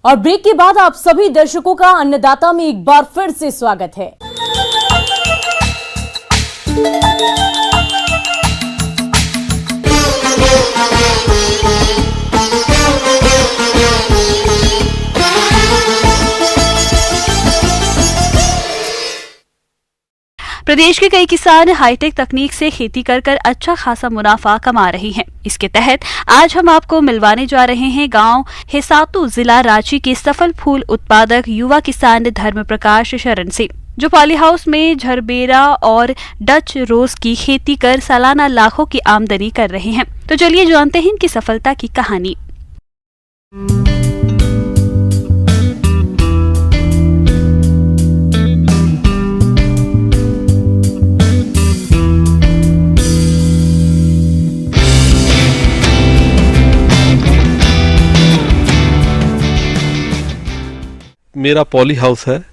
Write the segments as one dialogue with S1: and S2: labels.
S1: और ब्रेक के बाद आप सभी दर्शकों का अन्नदाता में एक बार फिर से स्वागत है।
S2: प्रदेश के कई किसान हाईटेक तकनीक से खेती कर अच्छा खासा मुनाफा कमा रहे हैं। इसके तहत आज हम आपको मिलवाने जा रहे हैं गांव हेसातू जिला रांची के सफल फूल उत्पादक युवा किसान धर्म प्रकाश शरण से, जो पॉली हाउस में जरबेरा और डच रोज की खेती कर सालाना लाखों की आमदनी कर रहे हैं। तो चलिए जानते हैं इनकी सफलता की कहानी।
S3: मेरा पॉली हाउस है।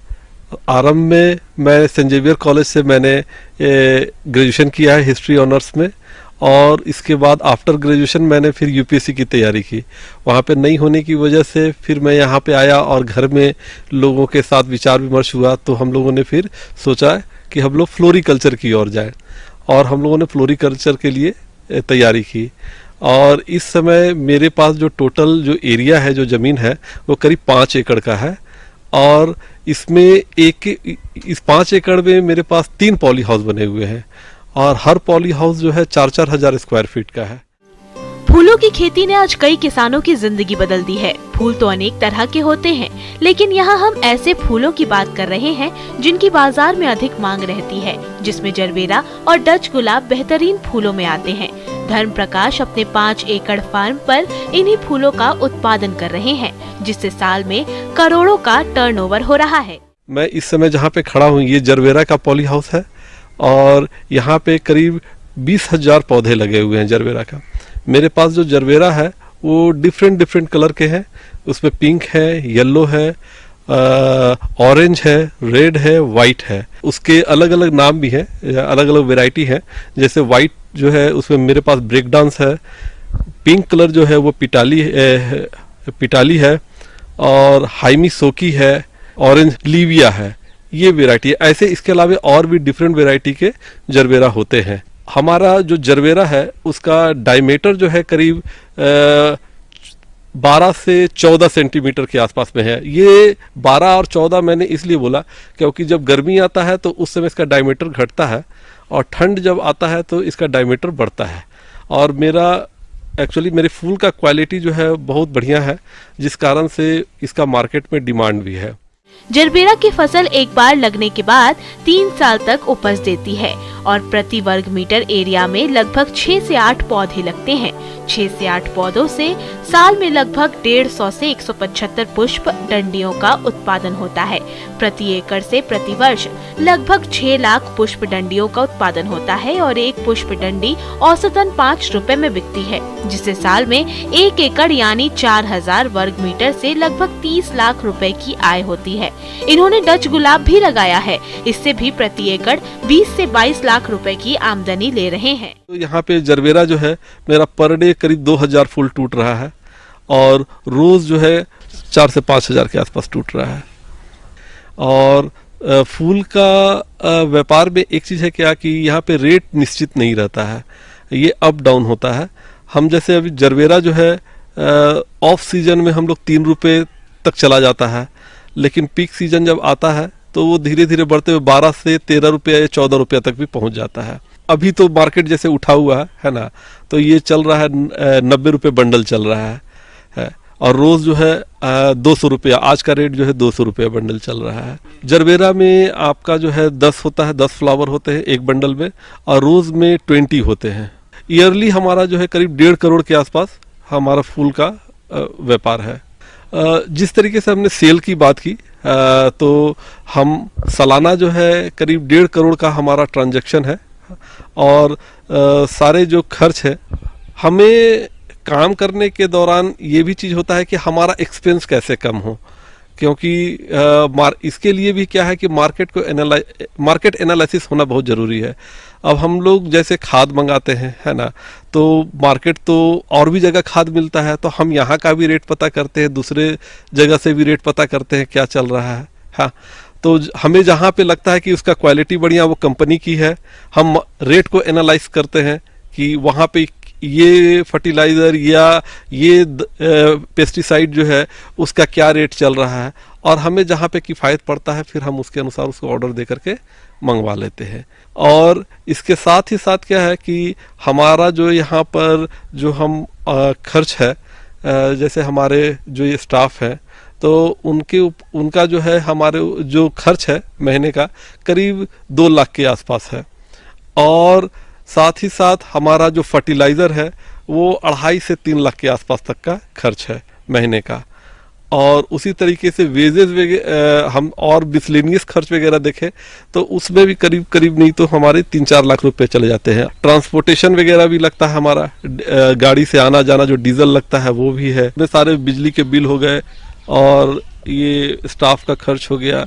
S3: आरंभ में मैं सेंट जेवियर कॉलेज से मैंने ग्रेजुएशन किया है हिस्ट्री ऑनर्स में, और इसके बाद आफ्टर ग्रेजुएशन मैंने फिर यूपीएससी की तैयारी की। वहाँ पे नहीं होने की वजह से फिर मैं यहाँ पे आया और घर में लोगों के साथ विचार विमर्श हुआ, तो हम लोगों ने फिर सोचा कि हम लोग फ्लोरिकल्चर की ओर जाएं, और हम लोगों ने फ्लोरिकल्चर के लिए तैयारी की। और इस समय मेरे पास जो टोटल जो एरिया है, जो ज़मीन है, वो करीब 5 एकड़ का है। और इसमें इस 5 एकड़ में मेरे पास 3 पॉली हाउस बने हुए हैं, और हर पॉली हाउस जो है 4-4 हजार स्क्वायर फीट का है।
S4: फूलों की खेती ने आज कई किसानों की जिंदगी बदल दी है। फूल तो अनेक तरह के होते हैं, लेकिन यहाँ हम ऐसे फूलों की बात कर रहे हैं जिनकी बाजार में अधिक मांग रहती है, जिसमें जरबेरा और डच गुलाब बेहतरीन फूलों में आते हैं। धर्म प्रकाश अपने 5 एकड़ फार्म पर इन्हीं फूलों का उत्पादन कर रहे हैं, जिससे साल में करोड़ों का टर्नओवर हो रहा है।
S3: मैं इस समय जहाँ पे खड़ा हूँ, ये जरबेरा का पॉली हाउस है, और यहाँ पे करीब 20,000 पौधे लगे हुए हैं जरबेरा का। मेरे पास जो जरबेरा है वो डिफरेंट कलर के हैं। उसमें पिंक है, येलो है, ऑरेंज है, रेड है, वाइट है। उसके अलग अलग नाम भी हैं, अलग अलग वेराइटी है। जैसे वाइट जो है उसमें मेरे पास ब्रेक डांस है, पिंक कलर जो है वो पिटाली है, और हाइमी सोकी है, ऑरेंज लीविया है। ये वेराइटी है। ऐसे इसके अलावा और भी डिफरेंट वेराइटी के जरबेरा होते हैं। हमारा जो जरबेरा है उसका डायमीटर जो है करीब 12 से 14 सेंटीमीटर के आसपास में है। ये 12 और 14 मैंने इसलिए बोला क्योंकि जब गर्मी आता है तो उस समय इसका डायमीटर घटता है, और ठंड जब आता है तो इसका डायमीटर बढ़ता है। और मेरे फूल का क्वालिटी जो है बहुत बढ़िया है, जिस कारण से इसका मार्केट में डिमांड भी है।
S4: जरबेरा की फसल एक बार लगने के बाद 3 साल तक उपज देती है, और प्रति वर्ग मीटर एरिया में लगभग 6 से 8 पौधे लगते हैं। 6 से 8 पौधों से साल में लगभग 150 से 175 पुष्प डंडियों का उत्पादन होता है। प्रति एकड़ से प्रति वर्ष लगभग 6 लाख पुष्प डंडियों का उत्पादन होता है, और एक पुष्प डंडी औसतन 5 रुपए में बिकती है, जिससे साल में 1 एकड़ यानी 4000 वर्ग मीटर से लगभग 30 लाख रुपए की आय होती है। इन्होंने डच गुलाब भी लगाया है, इससे भी प्रति एकड़ 20 से 22 लाख रुपए की आमदनी ले रहे हैं।
S3: तो यहाँ पे जरबेरा जो है मेरा पर डे करीब 2000 फूल टूट रहा है, और रोज जो है 4 से 5 हजार के आसपास टूट रहा है। और फूल का व्यापार में एक चीज़ है क्या कि यहाँ पे रेट निश्चित नहीं रहता है, ये अप डाउन होता है। हम जैसे अभी जरबेरा जो है ऑफ सीजन में हम लोग 3 रुपये तक चला जाता है, लेकिन पीक सीजन जब आता है तो वो धीरे धीरे बढ़ते हुए 12 से 13 रुपया या 14 रुपया तक भी पहुंच जाता है। अभी तो मार्केट जैसे उठा हुआ है ना, तो ये चल रहा है 90 रुपये बंडल चल रहा है। और रोज़ जो है 200 रुपया, आज का रेट जो है 200 रुपया बंडल चल रहा है। जरबेरा में आपका जो है 10 होता है, 10 फ्लावर होते हैं एक बंडल में, और रोज़ में 20 होते हैं। ईयरली हमारा जो है करीब 1.5 करोड़ के आसपास हमारा फूल का व्यापार है। जिस तरीके से हमने सेल की बात की, तो हम सालाना जो है करीब 1.5 करोड़ का हमारा ट्रांजैक्शन है। और सारे जो खर्च है, हमें काम करने के दौरान ये भी चीज़ होता है कि हमारा एक्सपेंस कैसे कम हो, क्योंकि इसके लिए भी क्या है कि मार्केट एनालिसिस होना बहुत ज़रूरी है। अब हम लोग जैसे खाद मंगाते हैं, है ना, तो मार्केट तो और भी जगह खाद मिलता है, तो हम यहाँ का भी रेट पता करते हैं, दूसरे जगह से भी रेट पता करते हैं क्या चल रहा है। हाँ, तो हमें जहाँ पे लगता है कि उसका क्वालिटी बढ़िया वो कंपनी की है, हम रेट को एनालाइज करते हैं कि वहाँ पे ये फर्टिलाइज़र या ये पेस्टिसाइड जो है उसका क्या रेट चल रहा है, और हमें जहाँ पे किफ़ायत पड़ता है फिर हम उसके अनुसार उसको ऑर्डर दे करके मंगवा लेते हैं। और इसके साथ ही साथ क्या है कि हमारा जो यहाँ पर जो हम खर्च है, जैसे हमारे जो ये स्टाफ है, तो उनका जो है हमारे जो खर्च है महीने का करीब 2 लाख के आसपास है। और साथ ही साथ हमारा जो फर्टिलाइज़र है वो 2.5 से 3 लाख के आसपास तक का खर्च है महीने का। और उसी तरीके से वेजेस वगैरह हम और मिसलेनियस खर्च वगैरह देखें तो उसमें भी करीब करीब नहीं तो हमारे 3-4 लाख रुपए चले जाते हैं। ट्रांसपोर्टेशन वगैरह भी लगता है हमारा, गाड़ी से आना जाना जो डीजल लगता है वो भी है, इतने सारे बिजली के बिल हो गए और ये स्टाफ का खर्च हो गया।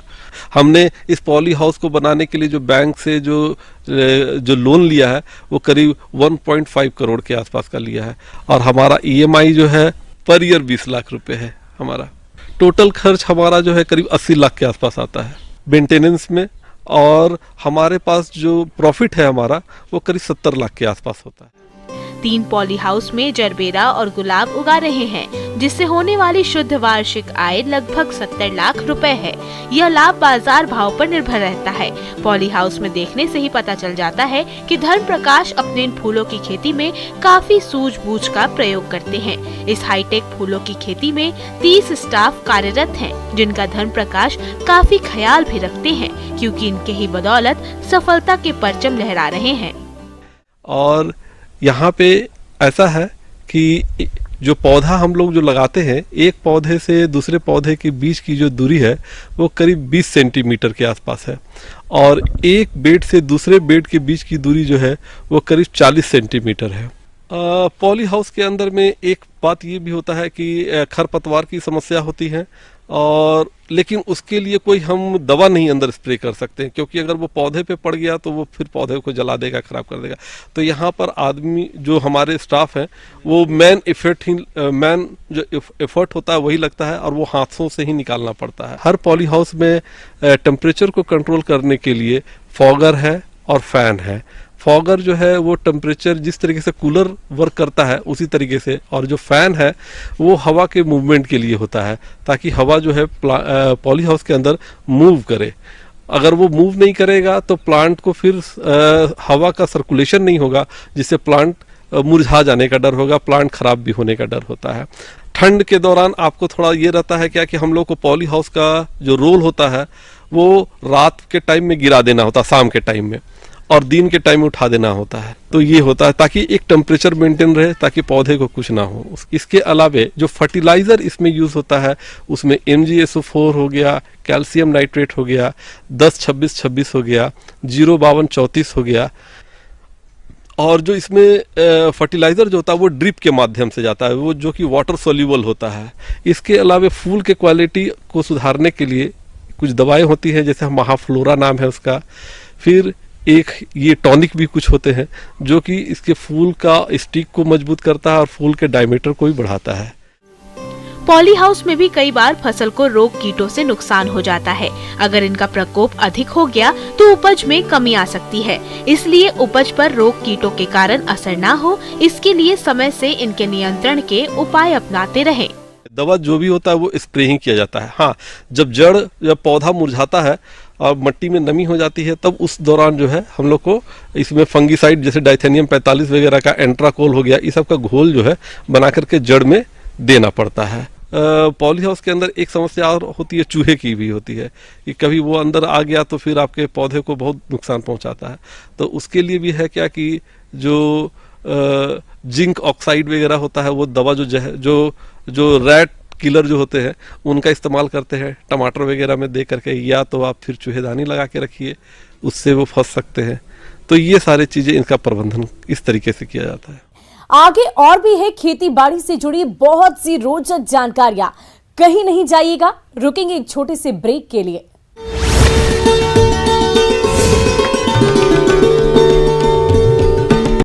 S3: हमने इस पॉली हाउस को बनाने के लिए जो बैंक से जो लोन लिया है वो करीब 1.5 करोड़ के आसपास का लिया है, और हमारा EMI जो है पर ईयर 20 लाख रुपए है हमारा। टोटल खर्च हमारा जो है करीब 80 लाख के आसपास आता है मेंटेनेंस में, और हमारे पास जो प्रॉफिट है हमारा वो करीब 70 लाख के आसपास होता है।
S4: 3 पॉली हाउस में जरबेरा और गुलाब उगा रहे हैं, जिससे होने वाली शुद्ध वार्षिक आय लगभग 70 लाख रुपए है। यह लाभ बाजार भाव पर निर्भर रहता है। पॉली हाउस में देखने से ही पता चल जाता है कि धर्म प्रकाश अपने इन फूलों की खेती में काफी सूझबूझ का प्रयोग करते हैं। इस हाईटेक फूलों की खेती में 30 स्टाफ कार्यरत हैं, जिनका धर्म प्रकाश काफी ख्याल भी रखते हैं, क्योंकि इनके ही बदौलत सफलता के परचम लहरा रहे हैं।
S3: और यहाँ पे ऐसा है कि जो पौधा हम लोग जो लगाते हैं, एक पौधे से दूसरे पौधे के बीच की जो दूरी है वो करीब 20 सेंटीमीटर के आसपास है, और एक बेड से दूसरे बेड के बीच की दूरी जो है वो करीब 40 सेंटीमीटर है। पॉली हाउस के अंदर में एक बात ये भी होता है कि खरपतवार की समस्या होती है, और लेकिन उसके लिए कोई हम दवा नहीं अंदर स्प्रे कर सकते हैं, क्योंकि अगर वो पौधे पे पड़ गया तो वो फिर पौधे को जला देगा, खराब कर देगा। तो यहाँ पर आदमी जो हमारे स्टाफ हैं वो मैन जो एफर्ट होता है वही लगता है, और वो हाथों से ही निकालना पड़ता है। हर पॉली हाउस में टेम्परेचर को कंट्रोल करने के लिए फॉगर है और फैन है। फॉगर जो है वो टेम्परेचर जिस तरीके से कूलर वर्क करता है उसी तरीके से, और जो फैन है वो हवा के मूवमेंट के लिए होता है, ताकि हवा जो है पॉली हाउस के अंदर मूव करे। अगर वो मूव नहीं करेगा तो प्लांट को फिर हवा का सर्कुलेशन नहीं होगा, जिससे प्लांट मुरझा जाने का डर होगा, प्लांट खराब भी होने का डर होता है। ठंड के दौरान आपको थोड़ा ये रहता है क्या कि हम लोग को पॉली हाउस का जो रोल होता है वो रात के टाइम में गिरा देना होता है, शाम के टाइम में, और दिन के टाइम में उठा देना होता है। तो ये होता है ताकि एक टेम्परेचर मेंटेन रहे, ताकि पौधे को कुछ ना हो। इसके अलावे जो फर्टिलाइजर इसमें यूज होता है उसमें MgSO4 हो गया, कैल्शियम नाइट्रेट हो गया, 10-26-26 हो गया, 0-52-34 हो गया। और जो इसमें फर्टिलाइजर जो होता है वो ड्रिप के माध्यम से जाता है, वो जो कि वाटर सोल्यूबल होता है। इसके अलावे फूल के क्वालिटी को सुधारने के लिए कुछ दवाएं होती हैं, जैसे महाफ्लोरा नाम है उसका। फिर एक ये टॉनिक भी कुछ होते हैं जो कि इसके फूल का स्टिक को मजबूत करता है और फूल के डायमीटर को भी बढ़ाता है।
S4: पॉली हाउस में भी कई बार फसल को रोग कीटों से नुकसान हो जाता है। अगर इनका प्रकोप अधिक हो गया तो उपज में कमी आ सकती है। इसलिए उपज पर रोग कीटों के कारण असर ना हो, इसके लिए समय से इनके नियंत्रण के उपाय अपनाते रहें।
S3: दवा जो भी होता है वो स्प्रे ही किया जाता है। हाँ, जब पौधा मुरझाता है और मट्टी में नमी हो जाती है तब उस दौरान जो है हम लोग को इसमें फंगिसाइड जैसे डाइथेनियम 45 वगैरह का, एंट्राकोल हो गया, इस सब का घोल जो है बना करके जड़ में देना पड़ता है। पॉली हाउस के अंदर एक समस्या और होती है, चूहे की भी होती है कि कभी वो अंदर आ गया तो फिर आपके पौधे को बहुत नुकसान पहुंचाता है। तो उसके लिए भी है क्या कि जो जिंक ऑक्साइड वगैरह होता है वो दवा जो रैट किलर जो होते हैं उनका इस्तेमाल करते हैं टमाटर वगैरह में दे करके, या तो आप फिर चूहेदानी लगा के रखिए, उससे वो फंस सकते हैं। तो ये सारी चीजें इनका प्रबंधन इस तरीके से किया जाता है।
S1: आगे और भी है खेती बाड़ी से जुड़ी बहुत सी रोचक जानकारियां। कहीं नहीं जाइएगा, रुकेंगे एक छोटे से ब्रेक के लिए।